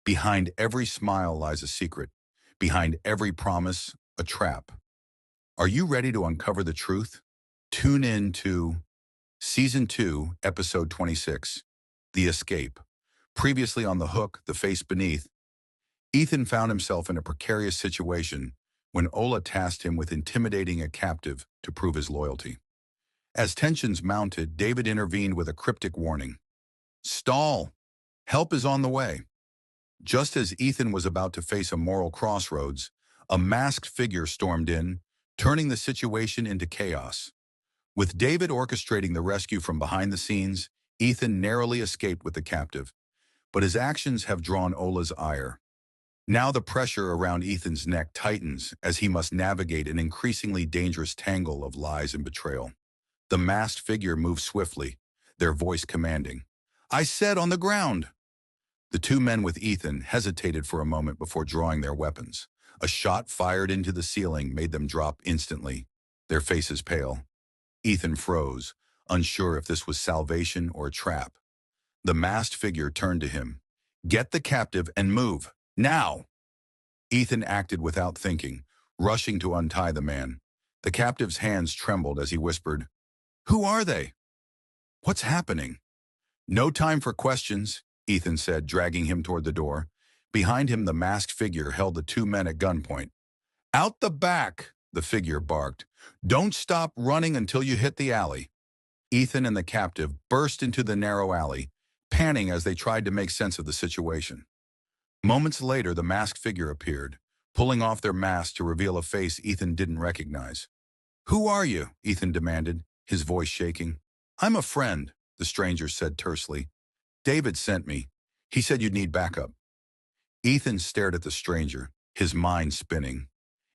Behind every smile lies a secret. Behind every promise, a trap. Are you ready to uncover the truth? Tune in to Season 2, Episode 26, The Escape. Previously on The Hook, The Face Beneath, Ethan found himself in a precarious situation when Ola tasked him with intimidating a captive to prove his loyalty. As tensions mounted, David intervened with a cryptic warning. Stall! Help is on the way. Just as Ethan was about to face a moral crossroads, a masked figure stormed in, turning the situation into chaos. With David orchestrating the rescue from behind the scenes, Ethan narrowly escaped with the captive. But his actions have drawn Ola's ire. Now the pressure around Ethan's neck tightens as he must navigate an increasingly dangerous tangle of lies and betrayal. The masked figure moves swiftly, their voice commanding. I said on the ground! The two men with Ethan hesitated for a moment before drawing their weapons. A shot fired into the ceiling made them drop instantly, their faces pale. Ethan froze, unsure if this was salvation or a trap. The masked figure turned to him. Get the captive and move, now! Ethan acted without thinking, rushing to untie the man. The captive's hands trembled as he whispered, Who are they? What's happening? No time for questions, Ethan said, dragging him toward the door. Behind him, the masked figure held the two men at gunpoint. Out the back, the figure barked. Don't stop running until you hit the alley. Ethan and the captive burst into the narrow alley, panting as they tried to make sense of the situation. Moments later, the masked figure appeared, pulling off their masks to reveal a face Ethan didn't recognize. Who are you? Ethan demanded, his voice shaking. I'm a friend, the stranger said tersely. David sent me. He said you'd need backup. Ethan stared at the stranger, his mind spinning.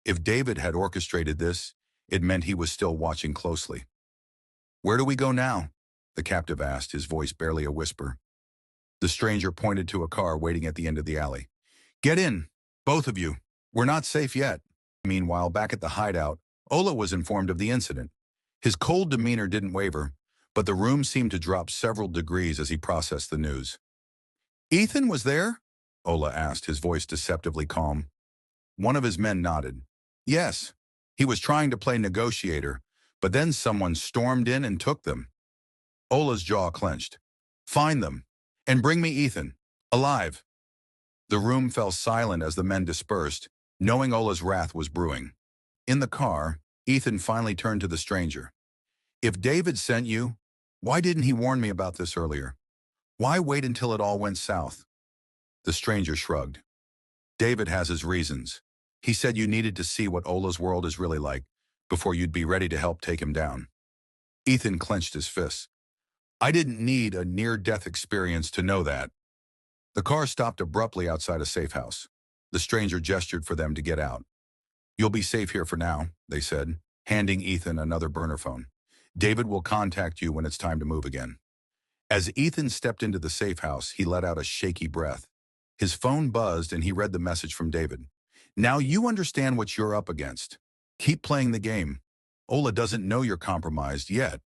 If David had orchestrated this, it meant he was still watching closely. Where do we go now? The captive asked, his voice barely a whisper. The stranger pointed to a car waiting at the end of the alley. Get in, both of you. We're not safe yet. Meanwhile, back at the hideout, Ola was informed of the incident. His cold demeanor didn't waver, but the room seemed to drop several degrees as he processed the news. Ethan was there? Ola asked, his voice deceptively calm. One of his men nodded. Yes, he was trying to play negotiator, but then someone stormed in and took them. Ola's jaw clenched. Find them, and bring me Ethan, alive. The room fell silent as the men dispersed, knowing Ola's wrath was brewing. In the car, Ethan finally turned to the stranger. If David sent you, why didn't he warn me about this earlier? Why wait until it all went south? The stranger shrugged. David has his reasons. He said you needed to see what Ola's world is really like before you'd be ready to help take him down. Ethan clenched his fists. I didn't need a near-death experience to know that. The car stopped abruptly outside a safe house. The stranger gestured for them to get out. You'll be safe here for now, they said, handing Ethan another burner phone. David will contact you when it's time to move again. As Ethan stepped into the safe house, he let out a shaky breath. His phone buzzed and he read the message from David. Now you understand what you're up against. Keep playing the game. Ola doesn't know you're compromised yet.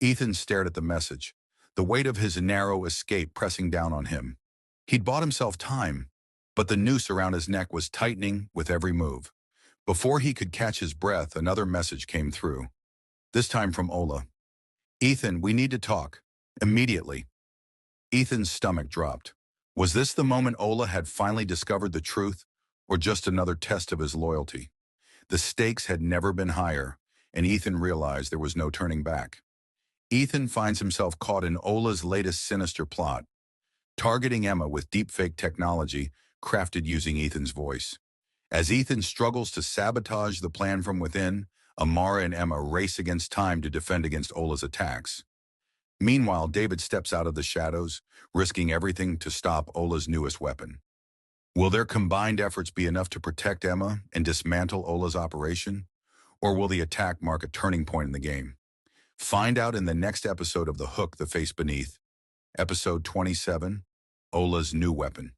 Ethan stared at the message, the weight of his narrow escape pressing down on him. He'd bought himself time, but the noose around his neck was tightening with every move. Before he could catch his breath, another message came through. This time from Ola. Ethan, we need to talk. Immediately. Ethan's stomach dropped. Was this the moment Ola had finally discovered the truth, or just another test of his loyalty? The stakes had never been higher, and Ethan realized there was no turning back. Ethan finds himself caught in Ola's latest sinister plot, targeting Emma with deepfake technology crafted using Ethan's voice. As Ethan struggles to sabotage the plan from within, Amara and Emma race against time to defend against Ola's attacks. Meanwhile, David steps out of the shadows, risking everything to stop Ola's newest weapon. Will their combined efforts be enough to protect Emma and dismantle Ola's operation? Or will the attack mark a turning point in the game? Find out in the next episode of The Hook, The Face Beneath. Episode 27, Ola's New Weapon.